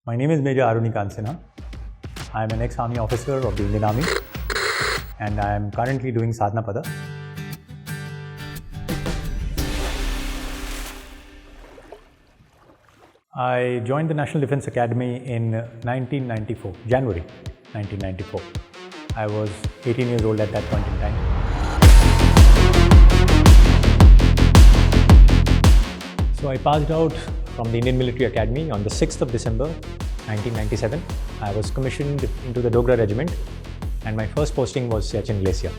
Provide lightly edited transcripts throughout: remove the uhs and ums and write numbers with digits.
My name is Major Aaruni Kant Sinha. I am an ex-Army officer of the Indian Army and I am currently doing Sadhanapada. I joined the National Defence Academy in 1994, January 1994. I was 18 years old at that point in time. So I passed out from the Indian Military Academy on the 6th of December 1997. I was commissioned into the Dogra Regiment and my first posting was Siachen Glacier.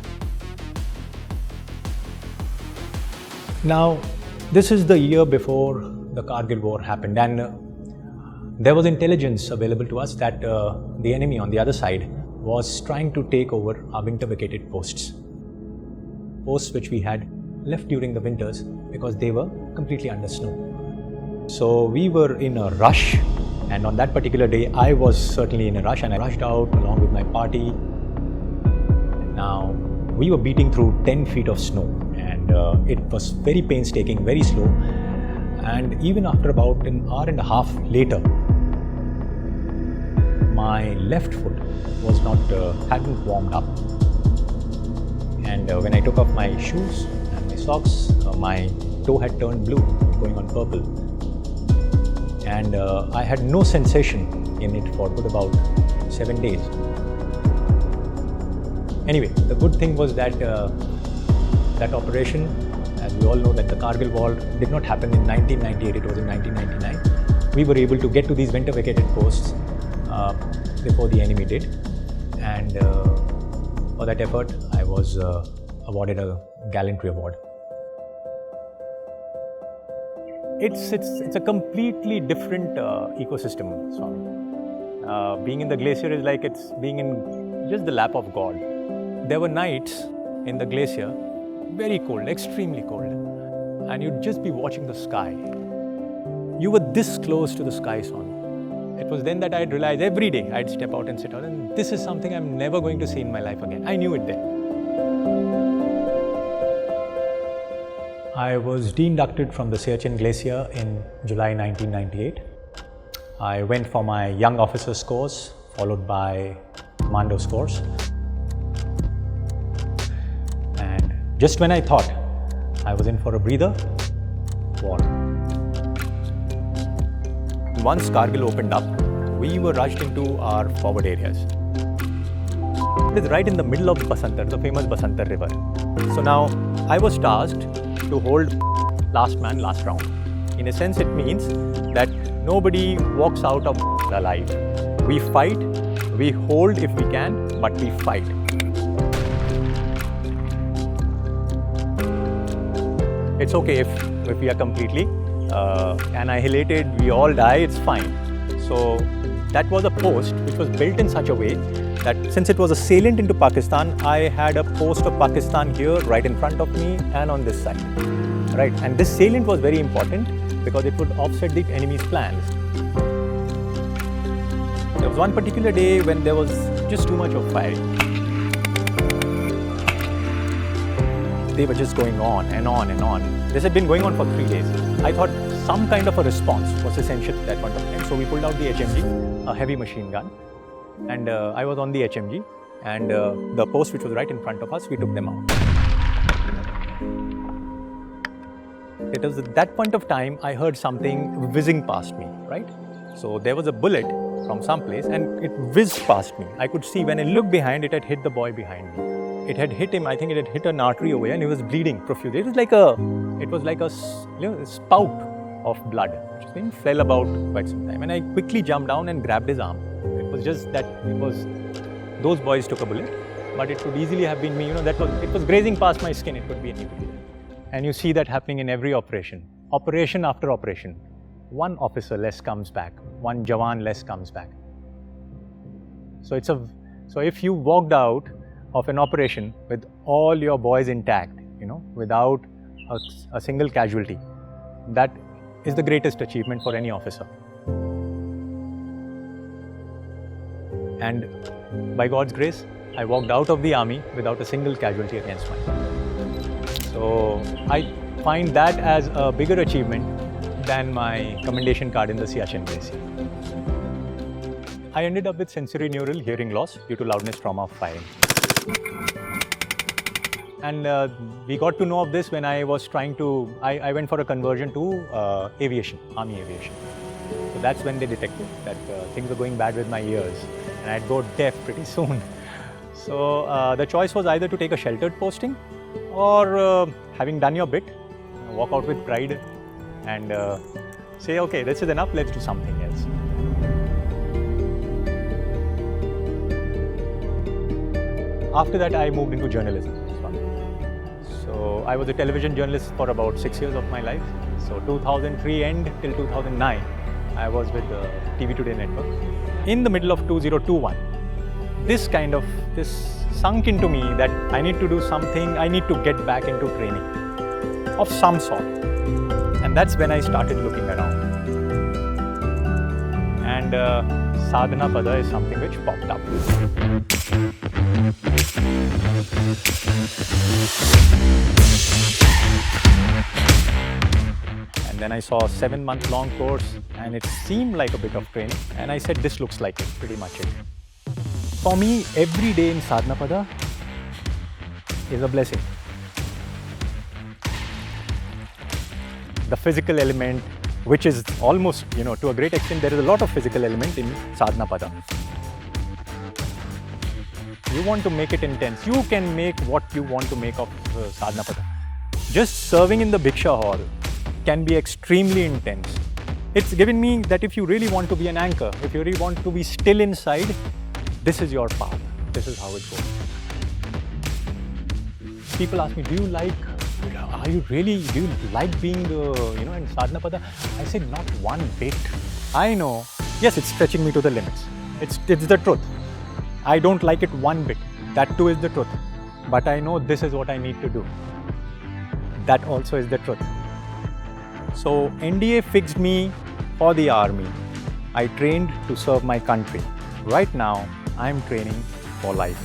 Now, this is the year before the Kargil War happened and there was intelligence available to us that the enemy on the other side was trying to take over our winter vacated posts. Posts which we had left during the winters because they were completely under snow. So we were in a rush, and on that particular day I was certainly in a rush and I rushed out along with my party. Now we were beating through 10 feet of snow and it was very painstaking, very slow, and even after about an hour and a half later my left foot was hadn't warmed up, and when I took off my shoes and my socks, my toe had turned blue, going on purple, and I had no sensation in it for about 7 days. Anyway, the good thing was that that operation, as we all know, that the Kargil War did not happen in 1998, it was in 1999. We were able to get to these winter vacated posts before the enemy did, and for that effort I was awarded a gallantry award. It's a completely different ecosystem, Swami. Being in the glacier is like it's being in just the lap of God. There were nights in the glacier, very cold, extremely cold, and you'd just be watching the sky. You were this close to the sky, Swami. It was then that I'd realized every day I'd step out and sit out, and this is something I'm never going to see in my life again. I knew it then. I was de-inducted from the Siachen Glacier in July 1998. I went for my young officers course, followed by commandos course. And just when I thought I was in for a breather, war. Once Kargil opened up, we were rushed into our forward areas. It is right in the middle of Basantar, the famous Basantar river. So now I was tasked to hold last man, last round. In a sense, it means that nobody walks out of alive. We fight, we hold if we can, but we fight. It's okay if we are completely annihilated, we all die, it's fine. So that was a post which was built in such a way that since it was a salient into Pakistan, I had a post of Pakistan here right in front of me and on this side, right? And this salient was very important because it would offset the enemy's plans. There was one particular day when there was just too much of firing. They were just going on and on and on. This had been going on for 3 days. I thought some kind of a response was essential at that point of time. So we pulled out the HMG, a heavy machine gun, and I was on the HMG, and the post which was right in front of us, we took them out. It was at that point of time I heard something whizzing past me, right? So there was a bullet from someplace and it whizzed past me. I could see when I looked behind, it had hit the boy behind me. It had hit him, I think it had hit an artery over here, and he was bleeding profusely. It was like a spout of blood, which fell about quite some time. And I quickly jumped down and grabbed his arm. It was just that those boys took a bullet, but it could easily have been me. It was grazing past my skin. It could be anybody. And you see that happening in every operation. Operation after operation. One officer less comes back. One Jawan less comes back. So if you walked out of an operation with all your boys intact, without a single casualty, that is the greatest achievement for any officer. And by God's grace, I walked out of the army without a single casualty against mine. So I find that as a bigger achievement than my commendation card in the Siachen Glacier. I ended up with sensory neural hearing loss due to loudness trauma of firing. And we got to know of this when I was trying to, I went for a conversion to aviation, army aviation. So that's when they detected that things were going bad with my ears and I'd go deaf pretty soon. So the choice was either to take a sheltered posting or having done your bit, walk out with pride and say, okay, this is enough, let's do something else. After that, I moved into journalism. So I was a television journalist for about 6 years of my life. So 2003 end till 2009, I was with the TV Today network. In the middle of 2021, this sunk into me that I need to do something, I need to get back into training of some sort. And that's when I started looking around. And Sadhanapada is something which popped up. And then I saw a 7-month-long course and it seemed like a bit of training. And I said, this looks like it, pretty much it. For me, every day in Sadhanapada is a blessing. The physical element, which is almost, to a great extent, there is a lot of physical element in Sadhanapada. You want to make it intense. You can make what you want to make of Sadhanapada. Just serving in the Bhiksha hall can be extremely intense. It's given me that if you really want to be an anchor, if you really want to be still inside, this is your path. This is how it goes. People ask me, do you like being, in Sadhanapada? I said, not one bit. I know, yes, it's stretching me to the limits. It's the truth. I don't like it one bit. That too is the truth. But I know this is what I need to do. That also is the truth. So NDA fixed me for the army. I trained to serve my country. Right now, I'm training for life.